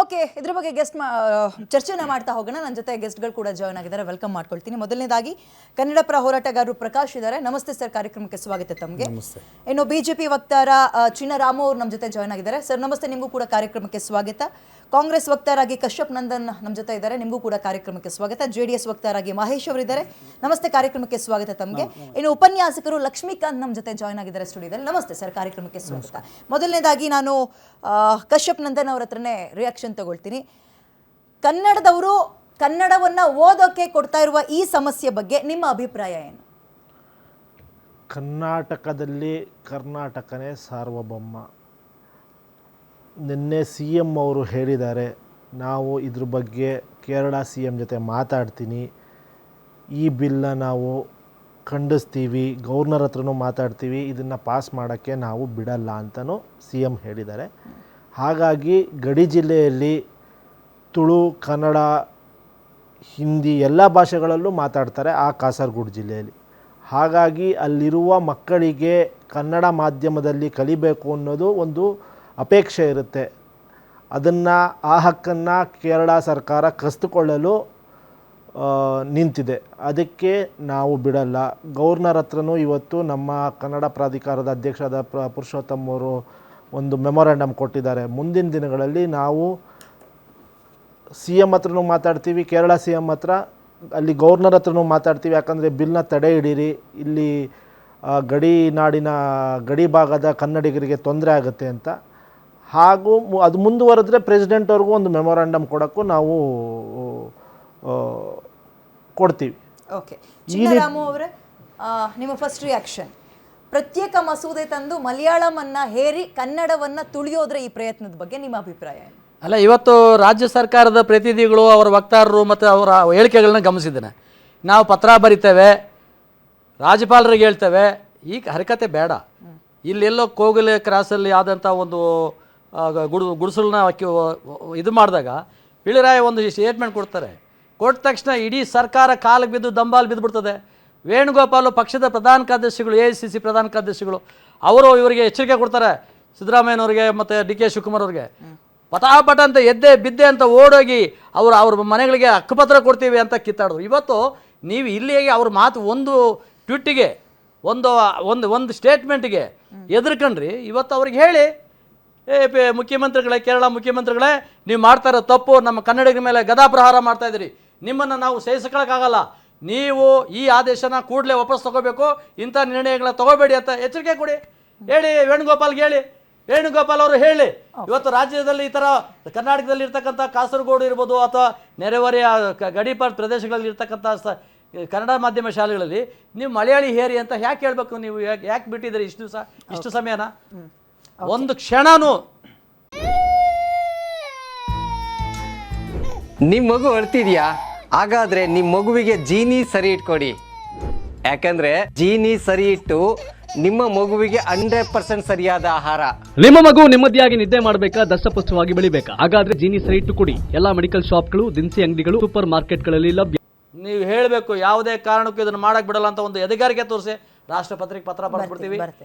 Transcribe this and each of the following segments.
Okay, ಇದ್ರ ಬಗ್ಗೆ ಚರ್ಚೆನ ಮಾಡ್ತಾ ಹೋಗೋಣ. ನನ್ನ ಜೊತೆ ಗೆಸ್ಟ್ಗಳು ಕೂಡ ಜಾಯ್ನ್ ಆಗಿದ್ದಾರೆ, ವೆಲ್ಕಮ್ ಮಾಡ್ಕೊಳ್ತೀನಿ. ಮೊದಲನೇದಾಗಿ ಕನ್ನಡ ಪರ ಹೋರಾಟಗಾರರು ಪ್ರಕಾಶ್ ಇದ್ದಾರೆ. ನಮಸ್ತೆ ಸರ್, ಕಾರ್ಯಕ್ರಮಕ್ಕೆ ಸ್ವಾಗತ ತಮಗೆ. ಇನ್ನು ಬಿಜೆಪಿ ವಕ್ತಾರ ಚಿನ್ನರಾಮು ಅವರು ನಮ್ಮ ಜೊತೆ ಜಾಯ್ನ್ ಆಗಿದ್ದಾರೆ. ಸರ್ ನಮಸ್ತೆ, ನಿಮಗೂ ಕೂಡ ಕಾರ್ಯಕ್ರಮಕ್ಕೆ ಸ್ವಾಗತ. ಕಾಂಗ್ರೆಸ್ ವಕ್ತಾರಾಗಿ ಕಶ್ಯಪ್ ನಂದನ್ ನಮ್ಮ ಜೊತೆ ಇದ್ದಾರೆ, ನಿಮಗೂ ಕೂಡ ಕಾರ್ಯಕ್ರಮಕ್ಕೆ ಸ್ವಾಗತ. ಜೆಡಿಎಸ್ ವಕ್ತಾರಾಗಿ ಮಹೇಶ್ ಅವರಿದ್ದಾರೆ, ನಮಸ್ತೆ, ಕಾರ್ಯಕ್ರಮಕ್ಕೆ ಸ್ವಾಗತ ತಮಗೆ. ಇನ್ನು ಉಪನ್ಯಾಸಕರು ಲಕ್ಷ್ಮೀಕಾಂತ್ ನಮ್ಮ ಜೊತೆ ಜಾಯ್ನ್ ಆಗಿದ್ದಾರೆ ಸ್ಟುಡಿಯೋದಲ್ಲಿ. ನಮಸ್ತೆ ಸರ್, ಕಾರ್ಯಕ್ರಮಕ್ಕೆ ಸ್ವಾಗತ. ಮೊದಲನೇದಾಗಿ ನಾನು ಕಶ್ಯಪ್ ನಂದನ್ ಅವರ ಹತ್ರನೇ ರಿಯಾಕ್ಷನ್ ತಗೊಳ್ತೀನಿ. ಕನ್ನಡದವರು ಕನ್ನಡವನ್ನ ಓದೋಕೆ ಕೊಡ್ತಾ ಇರುವ ಈ ಸಮಸ್ಯೆ ಬಗ್ಗೆ ನಿಮ್ಮ ಅಭಿಪ್ರಾಯ ಏನು? ಕರ್ನಾಟಕದಲ್ಲಿ ಕರ್ನಾಟಕನೇ ಸಾರ್ವಭೌಮ. ನಿನ್ನೆ ಸಿ ಎಂ ಅವರು ಹೇಳಿದ್ದಾರೆ, ನಾವು ಇದ್ರ ಬಗ್ಗೆ ಕೇರಳ ಸಿ ಎಂ ಜೊತೆ ಮಾತಾಡ್ತೀನಿ, ಈ ಬಿಲ್ನ ನಾವು ಖಂಡಿಸ್ತೀವಿ, ಗವರ್ನರ್ ಹತ್ರನೂ ಮಾತಾಡ್ತೀವಿ, ಇದನ್ನು ಪಾಸ್ ಮಾಡೋಕ್ಕೆ ನಾವು ಬಿಡಲ್ಲ ಅಂತಲೂ ಸಿ ಎಂ ಹೇಳಿದ್ದಾರೆ. ಹಾಗಾಗಿ ಗಡಿ ಜಿಲ್ಲೆಯಲ್ಲಿ ತುಳು, ಕನ್ನಡ, ಹಿಂದಿ ಎಲ್ಲ ಭಾಷೆಗಳಲ್ಲೂ ಮಾತಾಡ್ತಾರೆ ಆ ಕಾಸರಗೋಡು ಜಿಲ್ಲೆಯಲ್ಲಿ. ಹಾಗಾಗಿ ಅಲ್ಲಿರುವ ಮಕ್ಕಳಿಗೆ ಕನ್ನಡ ಮಾಧ್ಯಮದಲ್ಲಿ ಕಲಿಬೇಕು ಅನ್ನೋದು ಒಂದು ಅಪೇಕ್ಷೆ ಇರುತ್ತೆ. ಅದನ್ನು ಆ ಹಕ್ಕನ್ನು ಕೇರಳ ಸರ್ಕಾರ ಕಸಿದುಕೊಳ್ಳಲು ನಿಂತಿದೆ. ಅದಕ್ಕೆ ನಾವು ಬಿಡಲ್ಲ. ಗವರ್ನರ್ ಹತ್ರನೂ ಇವತ್ತು ನಮ್ಮ ಕನ್ನಡ ಪ್ರಾಧಿಕಾರದ ಅಧ್ಯಕ್ಷರಾದ ಪುರುಷೋತ್ತಮ್ ಅವರು ಒಂದು ಮೆಮೊರಾಂಡಮ್ ಕೊಟ್ಟಿದ್ದಾರೆ. ಮುಂದಿನ ದಿನಗಳಲ್ಲಿ ನಾವು ಸಿ ಎಂ ಹತ್ರನೂ ಮಾತಾಡ್ತೀವಿ, ಕೇರಳ ಸಿ ಎಂ ಹತ್ರ, ಅಲ್ಲಿ ಗವರ್ನರ್ ಹತ್ರನೂ ಮಾತಾಡ್ತೀವಿ. ಯಾಕಂದರೆ ಬಿಲ್ನ ತಡೆ ಹಿಡೀರಿ, ಇಲ್ಲಿ ನಾಡಿನ ಗಡಿ ಭಾಗದ ಕನ್ನಡಿಗರಿಗೆ ತೊಂದರೆ ಆಗುತ್ತೆ ಅಂತ. ಹಾಗೂ ಅದು ಮುಂದುವರೆದ್ರೆ ಪ್ರೆಸಿಡೆಂಟ್ ಅವ್ರಿಗೂ ಒಂದು ಮೆಮೊರಾಂಡಮ್ ಕೊಡೋಕ್ಕೂ ನಾವು ಕೊಡ್ತೀವಿ. ಓಕೆ, ಚಿನ್ನರಾಮು ಅವರೇ, ನಿಮ್ಮ ಫಸ್ಟ್ ರಿಯಾಕ್ಷನ್. ಪ್ರತ್ಯೇಕ ಮಸೂದೆ ತಂದು ಮಲಯಾಳಂ ಅನ್ನ ಹೇರಿ ಕನ್ನಡವನ್ನ ತುಳಿಯೋದ್ರ ಈ ಪ್ರಯತ್ನದ ಬಗ್ಗೆ ನಿಮ್ಮ ಅಭಿಪ್ರಾಯ ಏನು? ಅಲ್ಲ, ಇವತ್ತು ರಾಜ್ಯ ಸರ್ಕಾರದ ಪ್ರತಿನಿಧಿಗಳು, ಅವರ ವಕ್ತಾರರು ಮತ್ತು ಅವರ ಹೇಳಿಕೆಗಳನ್ನ ಗಮನಿಸಿದ್ದೇನೆ. ನಾವು ಪತ್ರ ಬರಿತೇವೆ, ರಾಜ್ಯಪಾಲರಿಗೆ ಹೇಳ್ತೇವೆ, ಈ ಹರಕತೆ ಬೇಡ. ಇಲ್ಲೆಲ್ಲೋ ಕೋಗಿಲೆ ಕ್ರಾಸಲ್ಲಿ ಆದಂಥ ಒಂದು ಗುಡಿಸಲನ್ನ ಇದು ಮಾಡಿದಾಗ ಪಿಳರಾಯ ಒಂದು ಸ್ಟೇಟ್ಮೆಂಟ್ ಕೊಡ್ತಾರೆ. ಕೊಟ್ಟ ತಕ್ಷಣ ಇಡೀ ಸರ್ಕಾರ ಕಾಲಿಗೆ ಬಿದ್ದು ದಂಬಾಲು ಬಿದ್ದುಬಿಡ್ತದೆ. ವೇಣುಗೋಪಾಲು ಪಕ್ಷದ ಪ್ರಧಾನ ಕಾರ್ಯದರ್ಶಿಗಳು, AICC ಪ್ರಧಾನ ಕಾರ್ಯದರ್ಶಿಗಳು, ಅವರು ಇವರಿಗೆ ಎಚ್ಚರಿಕೆ ಕೊಡ್ತಾರೆ, ಸಿದ್ದರಾಮಯ್ಯನವ್ರಿಗೆ ಮತ್ತು DK ಶಿವಕುಮಾರ್ ಅವ್ರಿಗೆ. ಪಟಾಪಟ ಅಂತ ಎದ್ದೆ ಬಿದ್ದೆ ಅಂತ ಓಡೋಗಿ ಅವ್ರ ಮನೆಗಳಿಗೆ ಹಕ್ಕುಪತ್ರ ಕೊಡ್ತೀವಿ ಅಂತ ಕಿತ್ತಾಡಿದ್ರು. ಇವತ್ತು ನೀವು ಇಲ್ಲಿಗೆ ಅವ್ರ ಮಾತು ಒಂದು ಟ್ವೀಟಿಗೆ ಒಂದು ಸ್ಟೇಟ್ಮೆಂಟ್ಗೆ ಎದುರ್ಕೊಂಡ್ರಿ. ಇವತ್ತು ಅವ್ರಿಗೆ ಹೇಳಿ, ಮುಖ್ಯಮಂತ್ರಿಗಳೇ, ಕೇರಳ ಮುಖ್ಯಮಂತ್ರಿಗಳೇ, ನೀವು ಮಾಡ್ತಾ ಇರೋ ತಪ್ಪು, ನಮ್ಮ ಕನ್ನಡಿಗರ ಮೇಲೆ ಗದಾಪ್ರಹಾರ ಮಾಡ್ತಾಯಿದ್ದೀರಿ, ನಿಮ್ಮನ್ನು ನಾವು ಸಹಿಸ್ಕೊಳ್ಳೋಕ್ಕಾಗಲ್ಲ, ನೀವು ಈ ಆದೇಶನ ಕೂಡಲೇ ವಾಪಸ್ ತೊಗೋಬೇಕು, ಇಂಥ ನಿರ್ಣಯಗಳನ್ನ ತೊಗೋಬೇಡಿ ಅಂತ ಎಚ್ಚರಿಕೆ ಕೊಡಿ. ಹೇಳಿ, ವೇಣುಗೋಪಾಲ್ಗೆ ಹೇಳಿ, ವೇಣುಗೋಪಾಲ್ ಅವರು ಹೇಳಿ. ಇವತ್ತು ರಾಜ್ಯದಲ್ಲಿ ಈ ಥರ ಕರ್ನಾಟಕದಲ್ಲಿ ಇರ್ತಕ್ಕಂಥ ಕಾಸರಗೋಡು ಇರ್ಬೋದು ಅಥವಾ ನೆರೆಹೊರೆಯ ಗಡಿಪಾರ ಪ್ರದೇಶಗಳಲ್ಲಿ ಇರ್ತಕ್ಕಂಥ ಕನ್ನಡ ಮಾಧ್ಯಮ ಶಾಲೆಗಳಲ್ಲಿ ನೀವು ಮಲಯಾಳಿ ಹೇರಿ ಅಂತ ಯಾಕೆ ಹೇಳಬೇಕು? ನೀವು ಯಾಕೆ ಬಿಟ್ಟಿದ್ದೀರಿ ಇಷ್ಟು ಸಮಯನ? ಒಂದು ಕ್ಷಣನೂ ನಿಮ್ಮ ಮಗು ಅಳ್ತಿದ್ಯಾ? ಹಾಗಾದ್ರೆ ನಿಮ್ಮ ಮಗುವಿಗೆ ಜೀನಿ ಸರಿ ಇಟ್ಕೊಡಿ. ಯಾಕಂದ್ರೆ ಜೀನಿ ಸರಿ ಇಟ್ಟು ನಿಮ್ಮ ಮಗುವಿಗೆ 100% ಸರಿಯಾದ ಆಹಾರ. ನಿಮ್ಮ ಮಗು ನೆಮ್ಮದಿಯಾಗಿ ನಿದ್ದೆ ಮಾಡಬೇಕಾ, ದಷ್ಟಪುಷ್ಟವಾಗಿ ಬೆಳಿಬೇಕಾ? ಹಾಗಾದ್ರೆ ಜೀನಿ ಸರಿ ಇಟ್ಟು ಕೊಡಿ. ಎಲ್ಲಾ ಮೆಡಿಕಲ್ ಶಾಪ್ಗಳು, ದಿನಸಿ ಅಂಗಡಿಗಳು, ಸೂಪರ್ ಮಾರ್ಕೆಟ್ಗಳಲ್ಲಿ ಲಭ್ಯ. ನೀವು ಹೇಳಬೇಕು, ಯಾವುದೇ ಕಾರಣಕ್ಕೂ ಇದನ್ನು ಮಾಡಕ್ ಬಿಡಲ್ಲ ಅಂತ ಒಂದು ಎದೆಗಾರಿಕೆ ತೋರಿಸಿ ರಾಷ್ಟ್ರಪತಿಗೆ ಪತ್ರ ಬರ್ಬಿಡ್ತೀವಿ.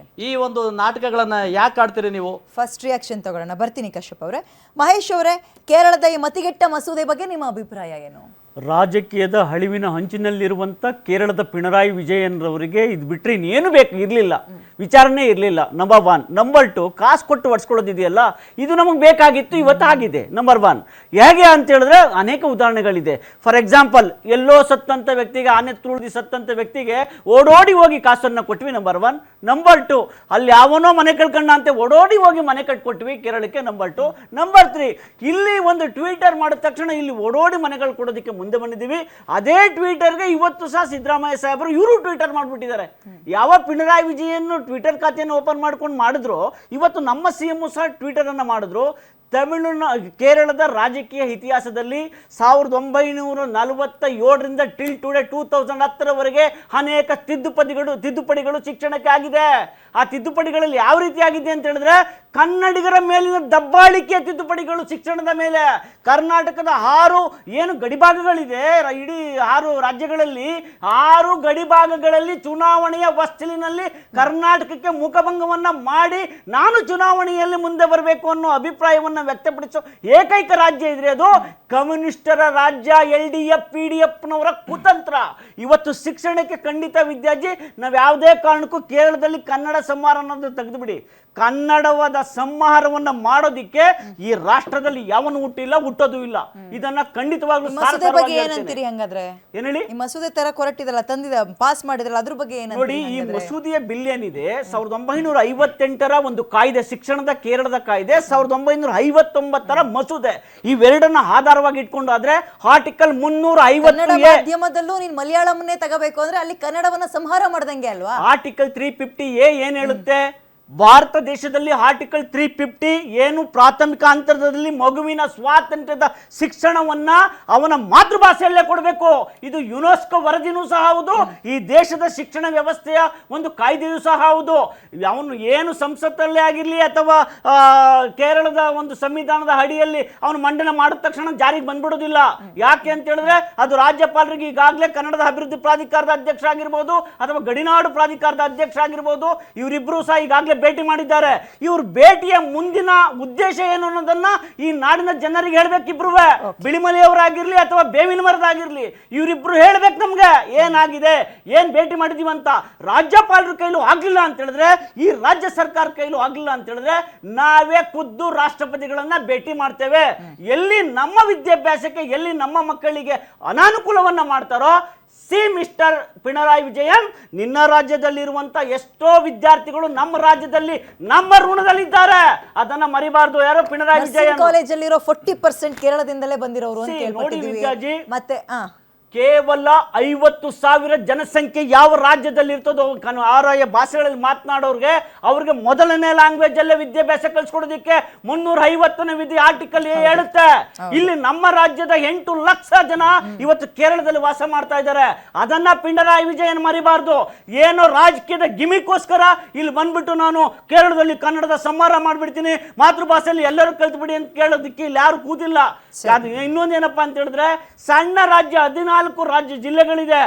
ಈ ಒಂದು ನಾಟಕಗಳನ್ನ ಯಾಕೆ ಆಡ್ತೀರಿ ನೀವು? ಫಸ್ಟ್ ರಿಯಾಕ್ಷನ್ ತಗೊಳ್ಳೋಣ, ಬರ್ತೀನಿ ಕಶ್ಯಪ್ ಅವರೇ. ಮಹೇಶ್ ಅವರೇ, ಕೇರಳದ ಈ ಮತಿಗೆಟ್ಟ ಮಸೂದೆ ಬಗ್ಗೆ ನಿಮ್ಮ ಅಭಿಪ್ರಾಯ ಏನು? ರಾಜಕೀಯದ ಅಳಿವಿನ ಹಂಚಿನಲ್ಲಿರುವಂಥ ಕೇರಳದ ಪಿಣರಾಯಿ ವಿಜಯನ್ರವರಿಗೆ ಇದು ಬಿಟ್ಟರೆ ಇನ್ನೇನು ಬೇಕು ಇರಲಿಲ್ಲ, ವಿಚಾರಣೆ ಇರಲಿಲ್ಲ. ನಂಬರ್ 1. ನಂಬರ್ 2, ಕಾಸು ಕೊಟ್ಟು ಒಡ್ಸ್ಕೊಳ್ಳೋದಿದೆಯಲ್ಲ, ಇದು ನಮಗೆ ಬೇಕಾಗಿತ್ತು, ಇವತ್ತು ಆಗಿದೆ. ನಂಬರ್ 1 ಹೇಗೆ ಅಂತ ಹೇಳಿದ್ರೆ ಅನೇಕ ಉದಾಹರಣೆಗಳಿದೆ. ಫಾರ್ ಎಕ್ಸಾಂಪಲ್, ಎಲ್ಲೋ ಸತ್ತಂಥ ವ್ಯಕ್ತಿಗೆ, ಆನೆ ತುಳಿದು ಸತ್ತಂಥ ವ್ಯಕ್ತಿಗೆ ಓಡೋಡಿ ಹೋಗಿ ಕಾಸನ್ನು ಕೊಟ್ವಿ. ನಂಬರ್ 1. ನಂಬರ್ 2, ಅಲ್ಲಿ ಯಾವನೋ ಮನೆ ಕಳ್ಕೊಂಡ ಅಂತ ಓಡೋಡಿ ಹೋಗಿ ಮನೆ ಕಟ್ಕೊಟ್ವಿ ಕೇರಳಕ್ಕೆ. ನಂಬರ್ 2. ನಂಬರ್ 3, ಇಲ್ಲಿ ಒಂದು ಟ್ವೀಟರ್ ಮಾಡಿದ ತಕ್ಷಣ ಇಲ್ಲಿ ಓಡೋಡಿ ಮನೆಗಳು ಕೊಡೋದಕ್ಕೆ ಮುಂದೆ ಬಂದಿದ್ದೀವಿ. ಅದೇ ಟ್ವೀಟರ್ಗೆ ಇವತ್ತು ಸಹ ಸಿದ್ದರಾಮಯ್ಯ ಸಾಹೇಬರು ಇವರು ಟ್ವೀಟರ್ ಮಾಡಿಬಿಟ್ಟಿದ್ದಾರೆ. ಯಾವ ಪಿಣರಾಯಿ ವಿಜಯನ್ ಟ್ವಿಟರ್ ಖಾತೆಯನ್ನು ಓಪನ್ ಮಾಡ್ಕೊಂಡು ಮಾಡಿದ್ರು, ಇವತ್ತು ನಮ್ಮ CM ಸಹ ಟ್ವಿಟರ್ ಅನ್ನು ಮಾಡಿದ್ರು. ಕೇರಳದ ರಾಜಕೀಯ ಇತಿಹಾಸದಲ್ಲಿ 1947ರಿಂದ ಟಿಲ್ ಟುಡೇ 2010ರವರೆಗೆ ಅನೇಕ ತಿದ್ದುಪಡಿಗಳು ಶಿಕ್ಷಣಕ್ಕೆ ಆಗಿದೆ. ಆ ತಿದ್ದುಪಡಿಗಳಲ್ಲಿ ಯಾವ ರೀತಿ ಆಗಿದೆ ಅಂತ ಹೇಳಿದ್ರೆ, ಕನ್ನಡಿಗರ ಮೇಲಿನ ದಬ್ಬಾಳಿಕೆ ತಿದ್ದುಪಡಿಗಳು ಶಿಕ್ಷಣದ ಮೇಲೆ. ಕರ್ನಾಟಕದ 6 ಏನು ಗಡಿಭಾಗಗಳಿದೆ, ಇಡೀ 6 ರಾಜ್ಯಗಳಲ್ಲಿ 6 ಗಡಿಭಾಗಗಳಲ್ಲಿ ಚುನಾವಣೆಯ ಹೊಸ್ತಿಲಿನಲ್ಲಿ ಕರ್ನಾಟಕಕ್ಕೆ ಮುಖಭಂಗವನ್ನ ಮಾಡಿ ನಾನು ಚುನಾವಣೆಯಲ್ಲಿ ಮುಂದೆ ಬರಬೇಕು ಅನ್ನೋ ಅಭಿಪ್ರಾಯವನ್ನ ವ್ಯಕ್ತಪಡಿಸೋ ಏಕೈಕ ರಾಜ್ಯ ಇದ್ರೆ ಅದು ಕಮ್ಯುನಿಸ್ಟರ ರಾಜ್ಯ, LDF PDFನವರ ಕುತಂತ್ರ. ಇವತ್ತು ಶಿಕ್ಷಣಕ್ಕೆ ಖಂಡಿತ ವಿದ್ಯಾರ್ಥಿ ನಾವು ಯಾವುದೇ ಕಾರಣಕ್ಕೂ ಕೇರಳದಲ್ಲಿ ಕನ್ನಡ ಸಂಹಾರ ಅನ್ನೋದು ತೆಗೆದುಬಿಡಿ. ಕನ್ನಡವಾದ ಸಂಹಾರವನ್ನ ಮಾಡೋದಿಕ್ಕೆ ಈ ರಾಷ್ಟ್ರದಲ್ಲಿ ಯಾವನು ಹುಟ್ಟಿಲ್ಲ, ಹುಟ್ಟೋದು ಇಲ್ಲ. ಇದನ್ನ ಖಂಡಿತವಾಗ್ಲೂ ಮಸೂದೆ ಬಗ್ಗೆ ಏನಂತೀರಿ ಹಂಗಾದ್ರೆ? ಏನ್ ಹೇಳಿ? ಈ ಮಸೂದೆ ತರ ಹೊರಟಿದಲ್ಲ, ಪಾಸ್ ಮಾಡಿದ್ರಲ್ಲ, ಅದ್ರ ಬಗ್ಗೆ ನೋಡಿ, ಈ ಮಸೂದೆಯ ಬಿಲ್ ಏನಿದೆ 1958ರ ಒಂದು ಕಾಯ್ದೆ, ಶಿಕ್ಷಣದ ಕೇರಳದ ಕಾಯ್ದೆ, 1959ರ ಮಸೂದೆ, ಇವೆರಡನ್ನ ಆಧಾರವಾಗಿ ಇಟ್ಕೊಂಡು ಆದ್ರೆ ಆರ್ಟಿಕಲ್ 350 ಮಾಧ್ಯಮದಲ್ಲೂ ನೀನ್ ಮಲಯಾಳಂನೇ ತಗೋಬೇಕು ಅಂದ್ರೆ ಅಲ್ಲಿ ಕನ್ನಡವನ್ನ ಸಂಹಾರ ಮಾಡ್ದಂಗೆ ಅಲ್ವಾ? ಆರ್ಟಿಕಲ್ 350A ಏನ್ ಹೇಳುತ್ತೆ? ಭಾರತ ದೇಶದಲ್ಲಿ ಆರ್ಟಿಕಲ್ 350 ಏನು ಪ್ರಾಥಮಿಕ ಹಂತದಲ್ಲಿ ಮಗುವಿನ ಸ್ವಾತಂತ್ರ್ಯದ ಶಿಕ್ಷಣವನ್ನ ಅವನ ಮಾತೃಭಾಷೆಯಲ್ಲೇ ಕೊಡಬೇಕು. ಇದು ಯುನೆಸ್ಕೋ ವರದಿನೂ ಸಹ ಹೌದು, ಈ ದೇಶದ ಶಿಕ್ಷಣ ವ್ಯವಸ್ಥೆಯ ಒಂದು ಕಾಯ್ದೆಯೂ ಸಹ ಹೌದು. ಅವನು ಏನು ಸಂಸತ್ತಲ್ಲೇ ಆಗಿರ್ಲಿ ಅಥವಾ ಕೇರಳದ ಒಂದು ಸಂವಿಧಾನದ ಅಡಿಯಲ್ಲಿ ಅವನು ಮಂಡನೆ ಮಾಡಿದ ತಕ್ಷಣ ಜಾರಿಗೆ ಬಂದ್ಬಿಡೋದಿಲ್ಲ. ಯಾಕೆ ಅಂತ ಹೇಳಿದ್ರೆ ಅದು ರಾಜ್ಯಪಾಲರಿಗೆ ಈಗಾಗಲೇ ಕನ್ನಡದ ಅಭಿವೃದ್ಧಿ ಪ್ರಾಧಿಕಾರದ ಅಧ್ಯಕ್ಷ ಆಗಿರ್ಬೋದು ಅಥವಾ ಗಡಿನಾಡು ಪ್ರಾಧಿಕಾರದ ಅಧ್ಯಕ್ಷ ಆಗಿರ್ಬೋದು, ಇವರಿಬ್ರು ಸಹ ಈಗಾಗಲೇ ಭೇಟಿ ಮಾಡಿದ್ದಾರೆ. ಇವ್ರ ಭೇಟಿಯ ಮುಂದಿನ ಉದ್ದೇಶ ಏನು ಅನ್ನೋದನ್ನ ಈ ನಾಡಿನ ಜನರಿಗೆ ಹೇಳ್ಬೇಕು. ಇಬ್ರು ಬಿಳಿಮಲೆಯವರಾಗಿರ್ಲಿ ಅಥವಾ ಬೇವಿನ ಮರದಾಗಿರ್ಲಿ, ಇವರಿಬ್ರು ಹೇಳ್ಬೇಕು ನಮ್ಗೆ ಏನಾಗಿದೆ, ಏನ್ ಭೇಟಿ ಮಾಡಿದೀವಿ ಅಂತ. ರಾಜ್ಯಪಾಲರ ಕೈಲೂ ಆಗ್ಲಿಲ್ಲ ಅಂತ ಹೇಳಿದ್ರೆ, ಈ ರಾಜ್ಯ ಸರ್ಕಾರ ಕೈಲೂ ಆಗ್ಲಿಲ್ಲ ಅಂತ ಹೇಳಿದ್ರೆ ನಾವೇ ಖುದ್ದು ರಾಷ್ಟ್ರಪತಿಗಳನ್ನ ಭೇಟಿ ಮಾಡ್ತೇವೆ. ಎಲ್ಲಿ ನಮ್ಮ ವಿದ್ಯಾಭ್ಯಾಸಕ್ಕೆ, ಎಲ್ಲಿ ನಮ್ಮ ಮಕ್ಕಳಿಗೆ ಅನಾನುಕೂಲವನ್ನ ಮಾಡ್ತಾರೋ, ಮಿಸ್ಟರ್ ಪಿಣರಾಯಿ ವಿಜಯನ್, ನಿನ್ನ ರಾಜ್ಯದಲ್ಲಿರುವಂತ ಎಷ್ಟೋ ವಿದ್ಯಾರ್ಥಿಗಳು ನಮ್ಮ ರಾಜ್ಯದಲ್ಲಿ ನಮ್ಮ ಋಣದಲ್ಲಿದ್ದಾರೆ, ಅದನ್ನ ಮರಿಬಾರ್ದು. ಯಾರೋ ಪಿಣರಾಯಿ ವಿಜಯನ್ ಕಾಲೇಜಲ್ಲಿರೋ 40% ಕೇರಳದಿಂದಲೇ ಬಂದಿರೋರು ಅಂತ ನೋಡಿ ಕೇಳ್ಪಟ್ಟಿದ್ದೀವಿ. ವಿದ್ಯಾಜಿ, ಮತ್ತೆ ಕೇವಲ 50,000 ಜನಸಂಖ್ಯೆ ಯಾವ ರಾಜ್ಯದಲ್ಲಿ ಇರ್ತದೋ ಆರಾಯ ಭಾಷೆಗಳಲ್ಲಿ ಮಾತನಾಡೋರಿಗೆ ಅವ್ರಿಗೆ ಮೊದಲನೇ ಲ್ಯಾಂಗ್ವೇಜ್ ಅಲ್ಲೇ ವಿದ್ಯಾಭ್ಯಾಸ ಕಲಿಸ್ಕೊಡೋದಕ್ಕೆ 350ನೇ ವಿಧಿ ಆರ್ಟಿಕಲ್ ಹೇಳುತ್ತೆ. ಇಲ್ಲಿ ನಮ್ಮ ರಾಜ್ಯದ 8 ಲಕ್ಷ ಜನ ಇವತ್ತು ಕೇರಳದಲ್ಲಿ ವಾಸ ಮಾಡ್ತಾ ಇದ್ದಾರೆ. ಅದನ್ನ ಪಿಣರಾಯಿ ವಿಜಯನ್ ಮರಿಬಾರ್ದು. ಏನೋ ರಾಜಕೀಯದ ಗಿಮಿಕೋಸ್ಕರ ಇಲ್ಲಿ ಬಂದ್ಬಿಟ್ಟು ನಾನು ಕೇರಳದಲ್ಲಿ ಕನ್ನಡದ ಸಂಹಾರ ಮಾಡ್ಬಿಡ್ತೀನಿ, ಮಾತೃಭಾಷೆಯಲ್ಲಿ ಎಲ್ಲರೂ ಕಲ್ತ್ಬಿಡಿ ಅಂತ ಕೇಳೋದಕ್ಕೆ ಇಲ್ಲಿ ಯಾರು ಕೂತಿಲ್ಲ. ಇನ್ನೊಂದೇನಪ್ಪಾ ಅಂತ ಹೇಳಿದ್ರೆ, ಸಣ್ಣ ರಾಜ್ಯ 14 ರಾಜ್ಯ ಜಿಲ್ಲೆಗಳಿದೆ,